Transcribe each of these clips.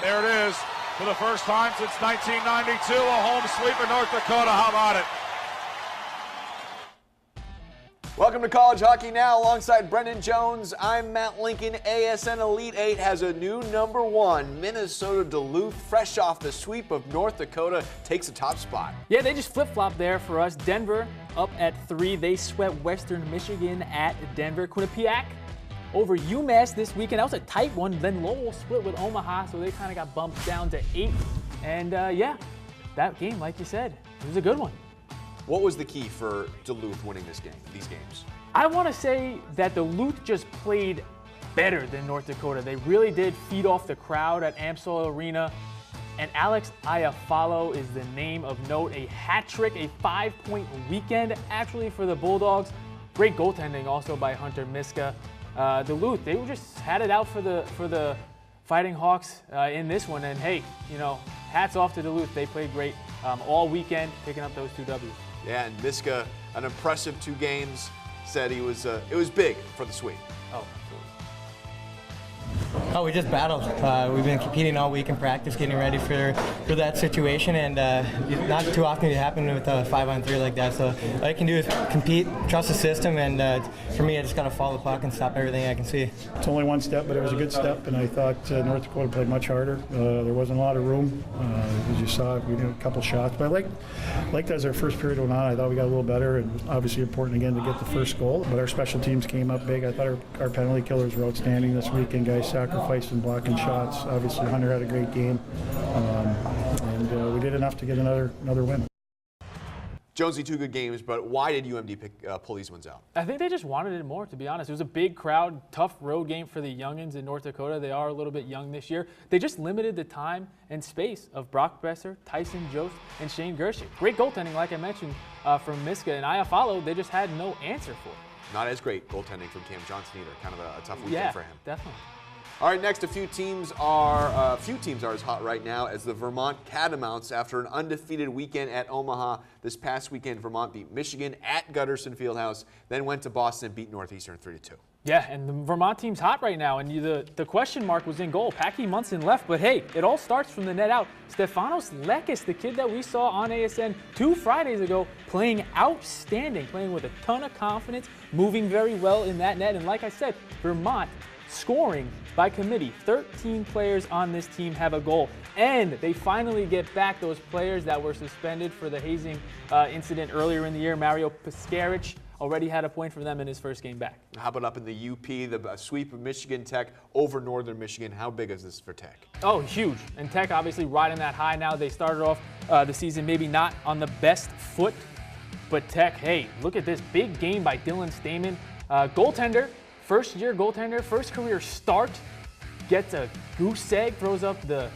There it is. For the first time since 1992, a home sweep in North Dakota. How about it? Welcome to College Hockey Now alongside Brendan Jones. I'm Matt Lincoln. ASN Elite 8 has a new number 1. Minnesota Duluth, fresh off the sweep of North Dakota, takes the top spot. Yeah, they just flip-flopped there for us. Denver up at 3. They swept Western Michigan at Denver. Quinnipiac over UMass this weekend. That was a tight one. Then Lowell split with Omaha, so they kind of got bumped down to 8. And yeah, that game, like you said, it was a good one. What was the key for Duluth winning these games? I want to say that Duluth just played better than North Dakota. They really did feed off the crowd at Amsoil Arena. And Alex Iafallo is the name of note. A hat trick, a 5-point weekend actually for the Bulldogs. Great goaltending also by Hunter Miska. Duluth, they just had it out for the Fighting Hawks in this one. And hey, you know, hats off to Duluth. They played great all weekend, picking up those 2 W's. Yeah, and Miska, an impressive 2 games, said it was big for the sweep. Oh, Oh, we just battled. We've been competing all week in practice, getting ready for that situation, and not too often it happens with a 5-on-3 like that. So all I can do is compete, trust the system, and for me, I just got to follow the puck and stop everything I can see. It's only 1 step, but it was a good step, and I thought North Dakota played much harder. There wasn't a lot of room. As you saw, we did a couple shots, but I liked as our first period went on, I thought we got a little better, and obviously important again to get the first goal, but our special teams came up big. I thought our penalty killers were outstanding this weekend. Guys sacrificed and blocking shots. Obviously, Hunter had a great game, and we did enough to get another win. Jonesy, 2 good games, but why did UMD pull these ones out? I think they just wanted it more, to be honest. It was a big crowd, tough road game for the youngins in North Dakota. They are a little bit young this year. They just limited the time and space of Brock Besser, Tyson Jost, and Shane Gershik. Great goaltending, like I mentioned, from Miska and Iafallo. They just had no answer for it. Not as great goaltending from Cam Johnson either. Kind of a tough weekend for him. Definitely. All right, next, a few teams are as hot right now as the Vermont Catamounts. After an undefeated weekend at Omaha this past weekend, Vermont beat Michigan at Gutterson Fieldhouse, then went to Boston and beat Northeastern 3-2. Yeah, and the Vermont team's hot right now, and the question mark was in goal. Packy Munson left, but hey, it all starts from the net out. Stefanos Lekis, the kid that we saw on ASN 2 Fridays ago, playing outstanding, playing with a ton of confidence, moving very well in that net, and like I said, Vermont scoring by committee. 13 players on this team have a goal, and they finally get back those players that were suspended for the hazing incident earlier in the year. Mario Piskarich already had a point for them in his first game back. How about up in the UP, the sweep of Michigan Tech over Northern Michigan? How big is this for Tech? Oh, huge. And Tech obviously riding that high now. They started off the season maybe not on the best foot, but Tech, hey, look at this big game by Dylan Stamen. Goaltender, first-year goaltender, first career start, gets a goose egg, throws up the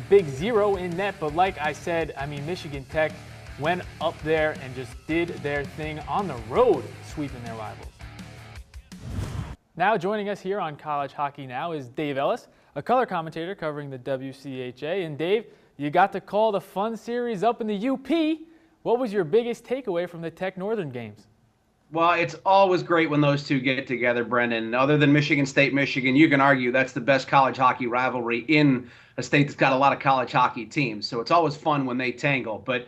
big 0 in net. But like I said, I mean, Michigan Tech went up there and just did their thing on the road, sweeping their rivals. Now joining us here on College Hockey Now is Dave Ellis, a color commentator covering the WCHA. And Dave, you got to call the fun series up in the UP. What was your biggest takeaway from the Tech Northern games? Well, it's always great when those two get together, Brendan. Other than Michigan State, Michigan, you can argue that's the best college hockey rivalry in a state that's got a lot of college hockey teams. So it's always fun when they tangle. But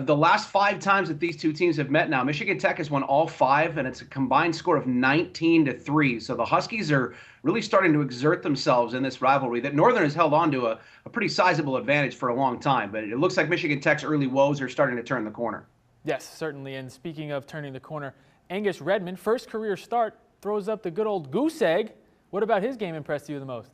the last 5 times that these two teams have met now, Michigan Tech has won all 5, and it's a combined score of 19-3. So the Huskies are really starting to exert themselves in this rivalry that Northern has held on to a pretty sizable advantage for a long time. But it looks like Michigan Tech's early woes are starting to turn the corner. Yes, certainly. And speaking of turning the corner, Angus Redmond, first career start, throws up the good old goose egg. What about his game impressed you the most?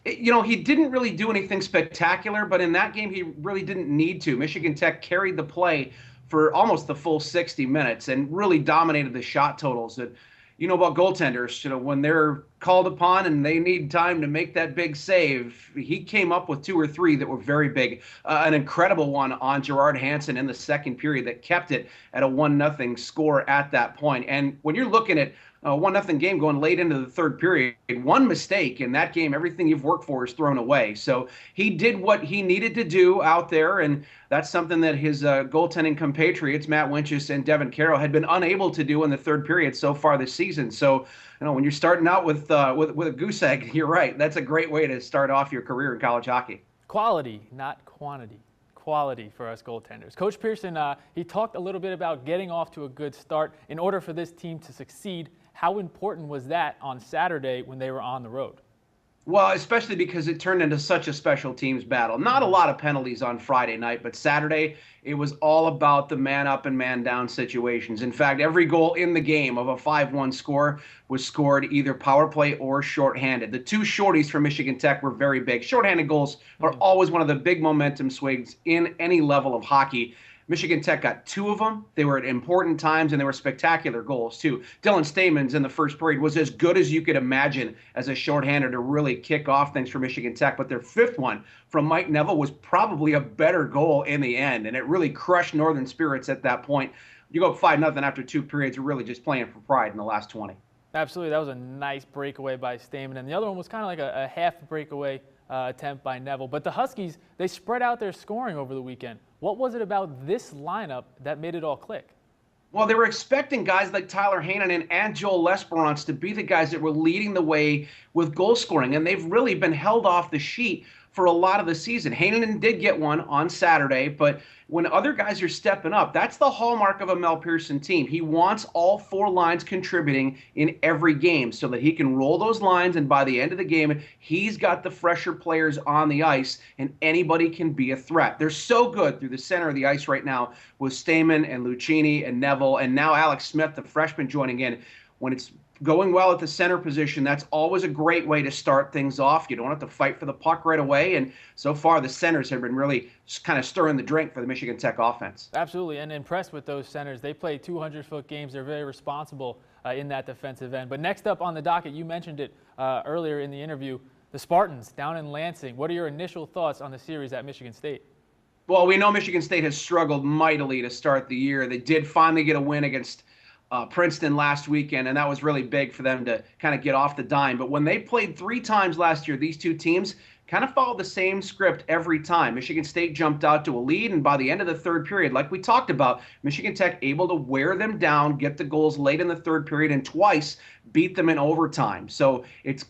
You know, he didn't really do anything spectacular, but in that game, he really didn't need to. Michigan Tech carried the play for almost the full 60 minutes and really dominated the shot totals. That, you know, about goaltenders, you know, when they're called upon and they need time to make that big save, he came up with 2 or 3 that were very big. An incredible one on Gerard Hansen in the second period that kept it at a 1-0 score at that point. And when you're looking at a 1-0 game going late into the third period, one mistake in that game, everything you've worked for is thrown away. So he did what he needed to do out there, and that's something that his goaltending compatriots, Matt Winchus and Devin Carroll, had been unable to do in the third period so far this season. So, you know, when you're starting out with a goose egg. You're right. That's a great way to start off your career in college hockey. Quality, not quantity. Quality for us goaltenders. Coach Pearson, he talked a little bit about getting off to a good start in order for this team to succeed. How important was that on Saturday when they were on the road? Well, especially because it turned into such a special teams battle. Not a lot of penalties on Friday night, but Saturday, it was all about the man up and man down situations. In fact, every goal in the game of a 5-1 score was scored either power play or shorthanded. The two shorties for Michigan Tech were very big. Shorthanded goals are always one of the big momentum swings in any level of hockey. Michigan Tech got 2 of them. They were at important times, and they were spectacular goals, too. Dylan Stamens in the first period was as good as you could imagine as a shorthander to really kick off things for Michigan Tech. But their 5th one from Mike Neville was probably a better goal in the end, and it really crushed Northern spirits at that point. You go up 5-0 after 2 periods, you're really just playing for pride in the last 20. Absolutely. That was a nice breakaway by Stamen, and the other one was kind of like a half breakaway attempt by Neville. But the Huskies, they spread out their scoring over the weekend. What was it about this lineup that made it all click? Well, they were expecting guys like Tyler Hainanen and Joel Lesperance to be the guys that were leading the way with goal scoring, and they've really been held off the sheet for a lot of the season. Hainanen did get one on Saturday, but when other guys are stepping up, that's the hallmark of a Mel Pearson team. He wants all 4 lines contributing in every game so that he can roll those lines, and by the end of the game, he's got the fresher players on the ice, and anybody can be a threat. They're so good through the center of the ice right now with Stamen and Lucchini and Neville, and now Alex Smith, the freshman, joining in. When it's going well at the center position, that's always a great way to start things off. You don't have to fight for the puck right away, and so far the centers have been really kind of stirring the drink for the Michigan Tech offense. Absolutely, and impressed with those centers. They play 200-foot games. They're very responsible in that defensive end. But next up on the docket, you mentioned it earlier in the interview, the Spartans down in Lansing. What are your initial thoughts on the series at Michigan State? Well, we know Michigan State has struggled mightily to start the year. They did finally get a win against Princeton last weekend, and that was really big for them to kind of get off the dime. But when they played 3 times last year, these two teams kind of followed the same script every time. Michigan State jumped out to a lead, and by the end of the 3rd period, like we talked about, Michigan Tech able to wear them down, get the goals late in the 3rd period, and twice beat them in overtime. So it's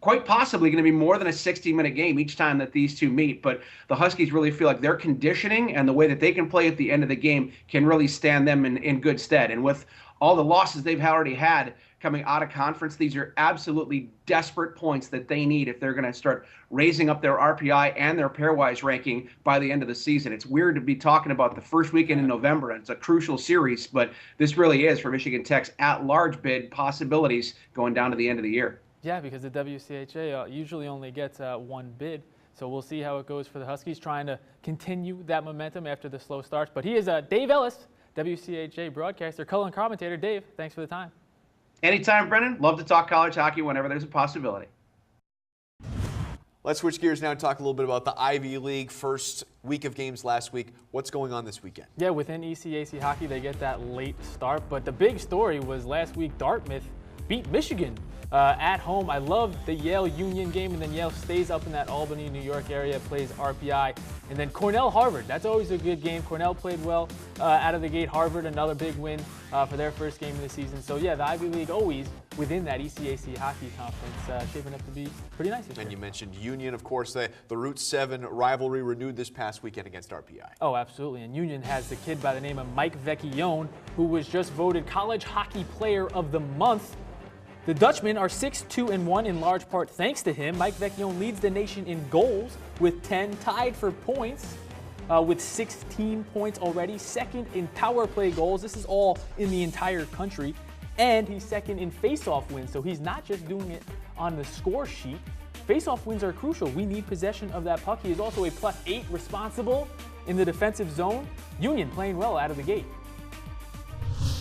quite possibly going to be more than a 60-minute game each time that these two meet. But the Huskies really feel like their conditioning and the way that they can play at the end of the game can really stand them in good stead. And with all the losses they've already had coming out of conference, these are absolutely desperate points that they need if they're going to start raising up their RPI and their pairwise ranking by the end of the season. It's weird to be talking about the first weekend in November, and it's a crucial series, but this really is for Michigan Tech's at-large bid possibilities going down to the end of the year. Yeah, because the WCHA usually only gets 1 bid. So we'll see how it goes for the Huskies, trying to continue that momentum after the slow starts. But he is Dave Ellis, WCHA broadcaster, color and commentator. Dave, thanks for the time. Anytime, Brennan. Love to talk college hockey whenever there's a possibility. Let's switch gears now and talk a little bit about the Ivy League. First week of games last week. What's going on this weekend? Yeah, within ECAC hockey, they get that late start. But the big story was last week, Dartmouth beat Michigan at home. I love the Yale Union game, and then Yale stays up in that Albany, New York area, plays RPI. And then Cornell Harvard, that's always a good game. Cornell played well out of the gate. Harvard, another big win for their first game of the season. So yeah, the Ivy League always within that ECAC hockey conference, shaping up to be pretty nice this year. And you mentioned Union, of course, the Route 7 rivalry renewed this past weekend against RPI. Oh, absolutely. And Union has the kid by the name of Mike Vecchione, who was just voted College Hockey Player of the Month. The Dutchmen are 6-2-1 in large part thanks to him. Mike Vecchione leads the nation in goals with 10, tied for points with 16 points already, second in power play goals. This is all in the entire country. And he's second in face-off wins, so he's not just doing it on the score sheet. Face-off wins are crucial. We need possession of that puck. He is also a +8 responsible in the defensive zone. Union playing well out of the gate.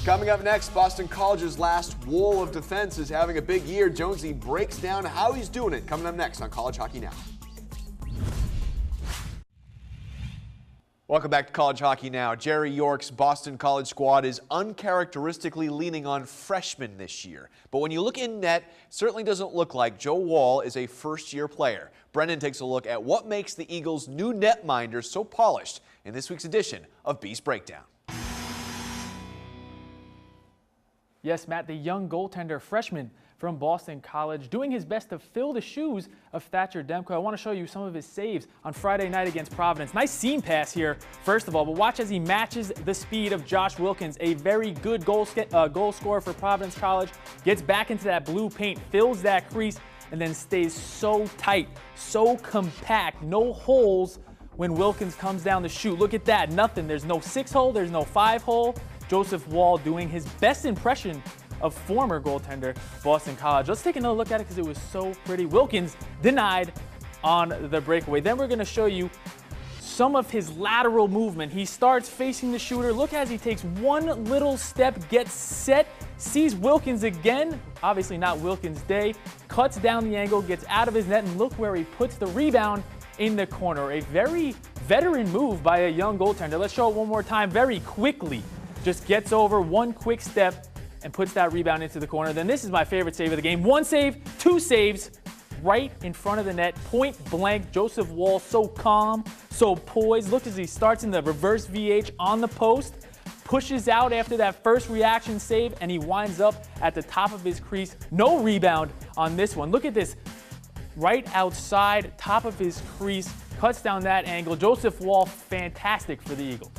Coming up next, Boston College's last wall of defense is having a big year. Jonesy breaks down how he's doing it. Coming up next on College Hockey Now. Welcome back to College Hockey Now. Jerry York's Boston College squad is uncharacteristically leaning on freshmen this year. But when you look in net, it certainly doesn't look like Joe Wall is a first-year player. Brendan takes a look at what makes the Eagles' new netminder so polished in this week's edition of Beast Breakdown. Yes, Matt, the young goaltender freshman from Boston College, doing his best to fill the shoes of Thatcher Demko. I want to show you some of his saves on Friday night against Providence. Nice seam pass here, first of all, but watch as he matches the speed of Josh Wilkins, a very good goal scorer for Providence College, gets back into that blue paint, fills that crease, and then stays so tight, so compact, no holes when Wilkins comes down the chute. Look at that, nothing. There's no 6-hole, there's no 5-hole. Joseph Wall doing his best impression of former goaltender Boston College. Let's take another look at it because it was so pretty. Wilkins denied on the breakaway. Then we're going to show you some of his lateral movement. He starts facing the shooter. Look as he takes one little step, gets set, sees Wilkins again. Obviously not Wilkins' day. Cuts down the angle, gets out of his net, and look where he puts the rebound in the corner. A very veteran move by a young goaltender. Let's show it one more time very quickly. Just gets over one quick step and puts that rebound into the corner. Then this is my favorite save of the game. One save, two saves, right in front of the net, point blank. Joseph Wall so calm, so poised. Look as he starts in the reverse VH on the post, pushes out after that first reaction save, and he winds up at the top of his crease. No rebound on this one. Look at this, right outside, top of his crease, cuts down that angle. Joseph Wall, fantastic for the Eagles.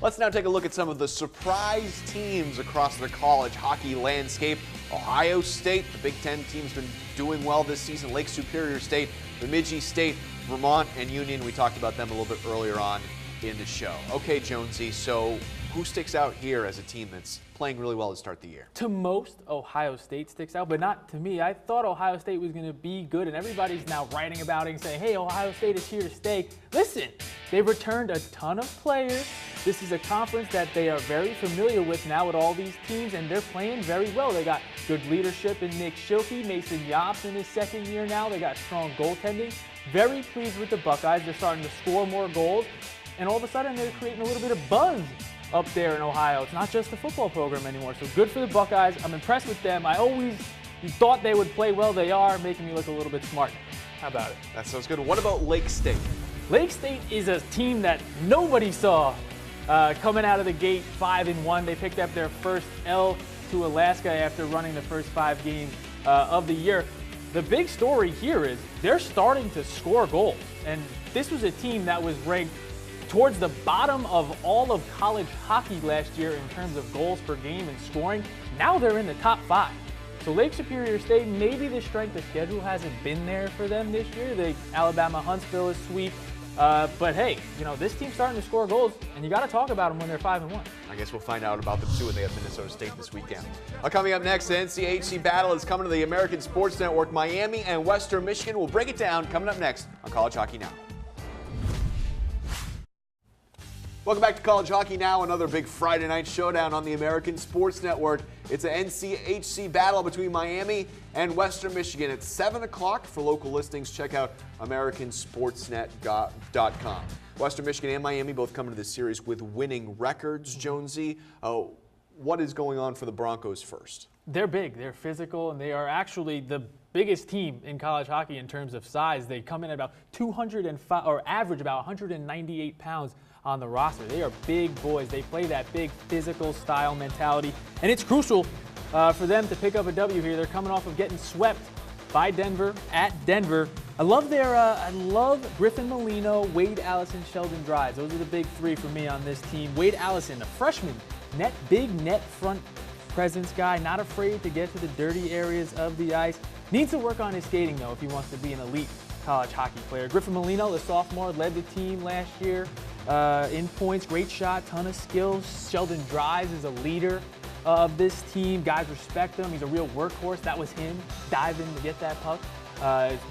Let's now take a look at some of the surprise teams across the college hockey landscape. Ohio State, the Big Ten team's been doing well this season. Lake Superior State, Bemidji State, Vermont, and Union. We talked about them a little bit earlier on in the show. Okay, Jonesy, so who sticks out here as a team that's playing really well to start the year? To most, Ohio State sticks out, but not to me. I thought Ohio State was going to be good, and everybody's now writing about it and saying, hey, Ohio State is here to stay. Listen, they've returned a ton of players. This is a conference that they are very familiar with now with all these teams, and they're playing very well. They got good leadership in Nick Schilke, Mason Yops in his second year now. They got strong goaltending. Very pleased with the Buckeyes. They're starting to score more goals, and all of a sudden they're creating a little bit of buzz up there in Ohio. It's not just a football program anymore. So good for the Buckeyes. I'm impressed with them. I always thought they would play well. They are making me look a little bit smart. How about it? That sounds good. What about Lake State? Lake State is a team that nobody saw coming out of the gate 5-1. They picked up their first L to Alaska after running the first 5 games of the year. The big story here is they're starting to score goals. And this was a team that was ranked towards the bottom of all of college hockey last year in terms of goals per game and scoring. Now they're in the top 5. So Lake Superior State, maybe the strength of schedule hasn't been there for them this year. The Alabama Huntsville is sweep. But hey, you know, this team's starting to score goals, and you got to talk about them when they're 5-1. I guess we'll find out about them too when they have Minnesota State this weekend. Coming up next, the NCHC battle is coming to the American Sports Network. Miami and Western Michigan. We'll break it down coming up next on College Hockey Now. Welcome back to College Hockey Now, another big Friday night showdown on the American Sports Network. It's an NCHC battle between Miami and Western Michigan. It's 7 o'clock. For local listings, check out AmericanSportsNet.com. Western Michigan and Miami both come into this series with winning records. Jonesy, what is going on for the Broncos first? They're big, they're physical, and they are actually the biggest team in college hockey in terms of size. They come in at about 205, or average about 198 pounds on the roster. They are big boys. They play that big physical style mentality, and it's crucial for them to pick up a W here. They're coming off of getting swept by Denver at Denver. I love Griffin Molino, Wade Allison, Sheldon Dries. Those are the big 3 for me on this team. Wade Allison, a freshman, big net front presence guy, not afraid to get to the dirty areas of the ice. Needs to work on his skating though if he wants to be an elite college hockey player. Griffin Molino, the sophomore, led the team last year in points, great shot, ton of skills. Sheldon Dries is a leader of this team. Guys respect him. He's a real workhorse. That was him diving to get that puck,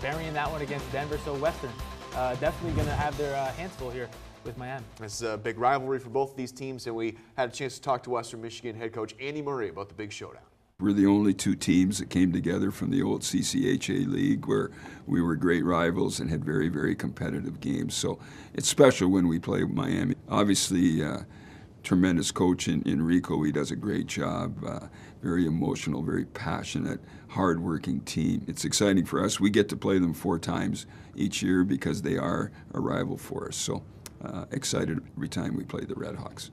burying that one against Denver. So Western definitely going to have their hands full here with Miami. It's a big rivalry for both of these teams, and we had a chance to talk to Western Michigan head coach Andy Murray about the big showdown. We're the only 2 teams that came together from the old CCHA league where we were great rivals and had very, very competitive games. So it's special when we play Miami. Obviously, tremendous coach in Rico. He does a great job. Very emotional, very passionate, hard-working team. It's exciting for us. We get to play them 4 times each year because they are a rival for us. So excited every time we play the Redhawks.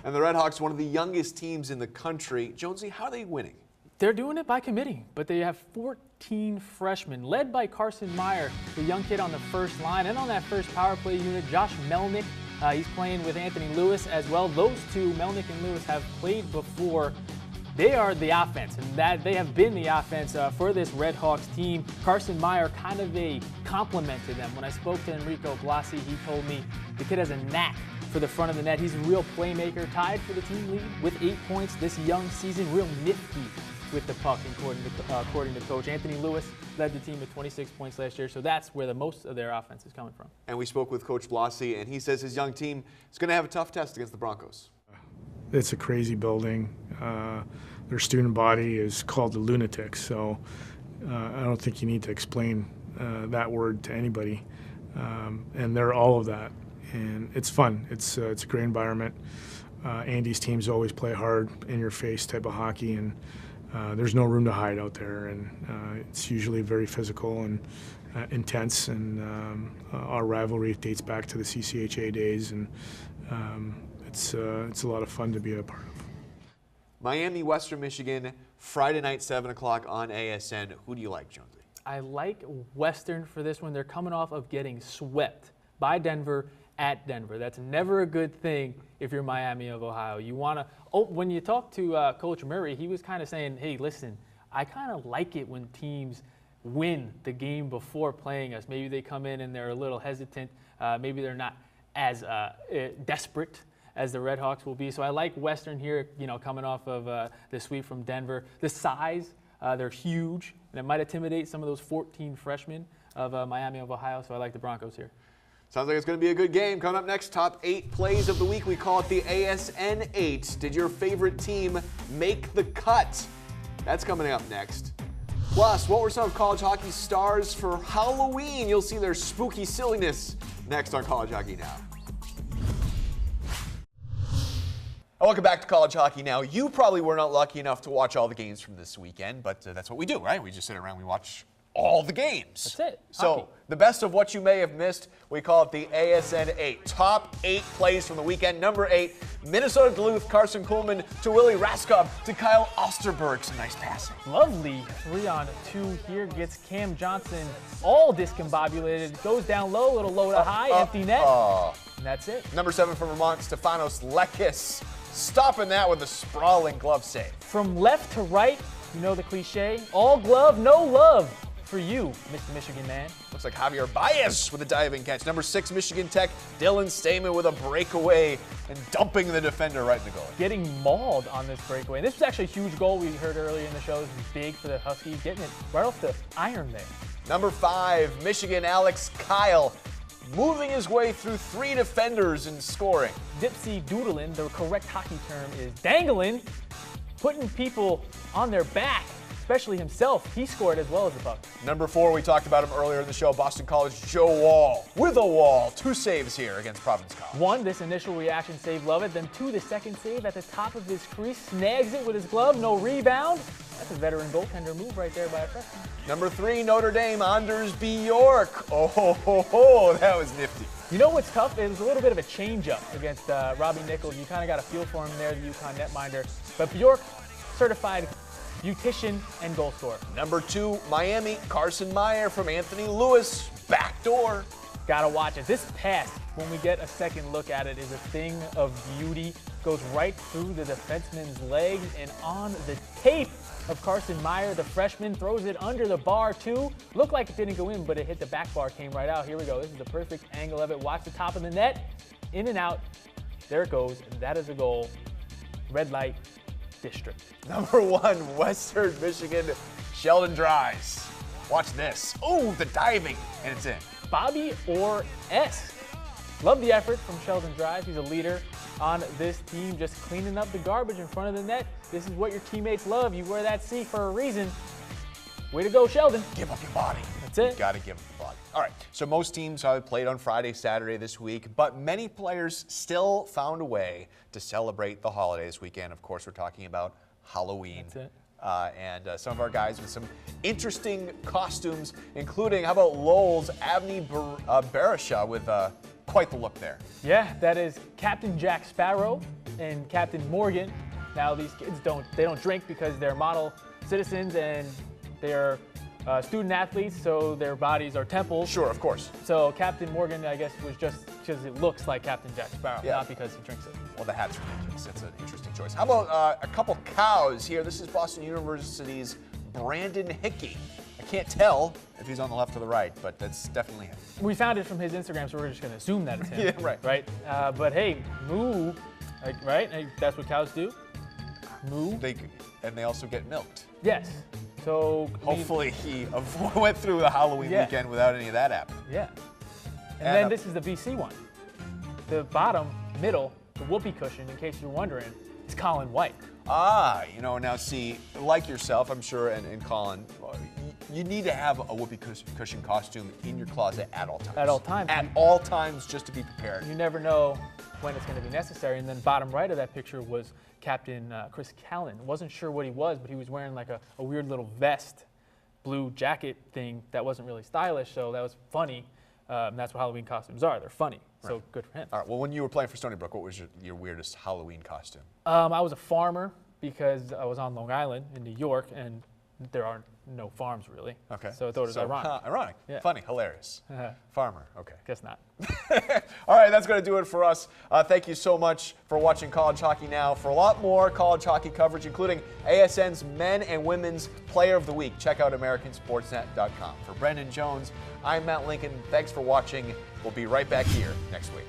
And the Redhawks, one of the youngest teams in the country. Jonesy, how are they winning? They're doing it by committing, but they have 14 freshmen, led by Carson Meyer, the young kid on the first line, and on that first power play unit, Josh Melnick. He's playing with Anthony Lewis as well. Those two, Melnick and Lewis, have played before. They are the offense, and that they have been the offense for this Red Hawks team. Carson Meyer, kind of a compliment to them. When I spoke to Enrico Blasi, he told me the kid has a knack for the front of the net. He's a real playmaker, tied for the team lead with 8 points this young season. Real nifty with the puck, according to Coach. Anthony Lewis led the team with 26 points last year, so that's where the most of their offense is coming from. And we spoke with Coach Blasi, and he says his young team is going to have a tough test against the Broncos. It's a crazy building. Their student body is called the Lunatics, so I don't think you need to explain that word to anybody. And they're all of that, and it's fun. It's a great environment. Andy's teams always play hard, in-your-face type of hockey, and there's no room to hide out there. And it's usually very physical and intense. And our rivalry dates back to the WCHA days, and it's a lot of fun to be a part of. Miami, Western Michigan, Friday night, 7 o'clock on ASN. Who do you like, Jonesy? I like Western for this one. They're coming off of getting swept by Denver at Denver. That's never a good thing if you're Miami of Ohio. You want to, when you talk to Coach Murray, he was kind of saying, hey, listen, I kind of like it when teams win the game before playing us. Maybe they come in and they're a little hesitant. Maybe they're not as desperate as the Red Hawks will be. So I like Western here, coming off of the sweep from Denver. The size, they're huge, and it might intimidate some of those 14 freshmen of Miami of Ohio, so I like the Broncos here. Sounds like it's going to be a good game. Coming up next, top 8 plays of the week. We call it the ASN 8. Did your favorite team make the cut? That's coming up next. Plus, what were some of college hockey's stars for Halloween? You'll see their spooky silliness next on College Hockey Now. Welcome back to College Hockey Now. You probably were not lucky enough to watch all the games from this weekend, but that's what we do, right? We just sit around, we watch all the games. That's it. So Hockey. the best of what you may have missed, we call it the ASN 8. Top 8 plays from the weekend. Number 8, Minnesota Duluth, Carson Kuhlman to Willie Raskov to Kyle Osterberg. Some nice passing. Lovely 3-on-2 here. Gets Cam Johnson all discombobulated. Goes down low, little low to high, empty net. And that's it. Number 7 from Vermont, Stefanos Lekis. Stopping that with a sprawling glove save. From left to right, you know the cliche, all glove, no love for you, Mr. Michigan man. Looks like Javier Baez with a diving catch. Number 6, Michigan Tech, Dylan Stamen with a breakaway and dumping the defender right in the goal. Getting mauled on this breakaway. And this was actually a huge goal we heard earlier in the show. This is big for the Huskies, getting it right off the iron there. Number 5, Michigan Alex Kyle, moving his way through 3 defenders and scoring. Dipsy doodling, the correct hockey term is dangling, putting people on their back, especially himself. He scored as well as the puck. Number 4, we talked about him earlier in the show, Boston College Joe Wall with a wall. 2 saves here against Providence College. 1, this initial reaction save, love it. Then 2, the second save at the top of his crease, snags it with his glove, no rebound. That's a veteran goaltender move right there by a freshman. Number 3, Notre Dame, Anders Bjork. Oh, that was nifty. You know what's tough? It was a little bit of a change-up against Robbie Nichols. You kind of got a feel for him there, the UConn netminder. But Bjork, certified beautician and goal scorer. Number 2, Miami, Carson Meyer from Anthony Lewis, backdoor. Gotta watch it. This pass, when we get a second look at it, is a thing of beauty. Goes right through the defenseman's legs and on the tape of Carson Meyer, the freshman, throws it under the bar too. Looked like it didn't go in, but it hit the back bar, came right out. Here we go. This is the perfect angle of it. Watch the top of the net. In and out. There it goes. That is a goal. Red light district. Number 1, Western Michigan, Sheldon Dries. Watch this. Oh, the diving, and it's in. Bobby Orr-esque. Love the effort from Sheldon Dries. He's a leader on this team, just cleaning up the garbage in front of the net. This is what your teammates love. You wear that C for a reason. Way to go, Sheldon. Give up your body. That's it. You got to give up the body. All right, so most teams played on Friday, Saturday this week, but many players still found a way to celebrate the holiday this weekend. Of course, we're talking about Halloween. That's it. And some of our guys with some interesting costumes, including, how about Lowell's Avni Barisha with quite the look there. Yeah, that is Captain Jack Sparrow and Captain Morgan. Now these kids don't drink because they're model citizens and they're student athletes, so their bodies are temples. Sure, of course. So Captain Morgan, I guess, was just because it looks like Captain Jack Sparrow, not because he drinks it. Well, the hat's ridiculous. It's an interesting choice. How about a couple cows here? This is Boston University's Brandon Hickey. I can't tell if he's on the left or the right, but that's definitely him. We found it from his Instagram, so we're just going to assume that it's him. Yeah, right. Right? But hey, moo, right? That's what cows do. Moo. And they also get milked. Yes. So Hopefully he went through the Halloween weekend without any of that happening. Yeah. And then this is the BC one. The bottom, middle, the whoopee cushion, in case you're wondering, is Colin White. Ah, now see, like yourself, I'm sure, and Colin, you need to have a whoopee cushion costume in your closet at all times. At all times. At all times, just to be prepared. You never know when it's going to be necessary. And then bottom right of that picture was Captain Chris Callan. Wasn't sure what he was, but he was wearing like a weird little vest, blue jacket thing that wasn't really stylish, so that was funny. That's what Halloween costumes are. They're funny, so good for him. All right, well, when you were playing for Stony Brook, what was your weirdest Halloween costume? I was a farmer because I was on Long Island in New York, and there are no farms really. Okay. So I thought it was ironic. Ironic. Yeah. Funny, hilarious. Farmer, okay. Guess not. All right, that's going to do it for us. Thank you so much for watching College Hockey Now. For a lot more college hockey coverage, including ASN's Men and Women's Player of the Week, check out AmericanSportsNet.com. For Brendan Jones, I'm Matt Lincoln. Thanks for watching. We'll be right back here next week.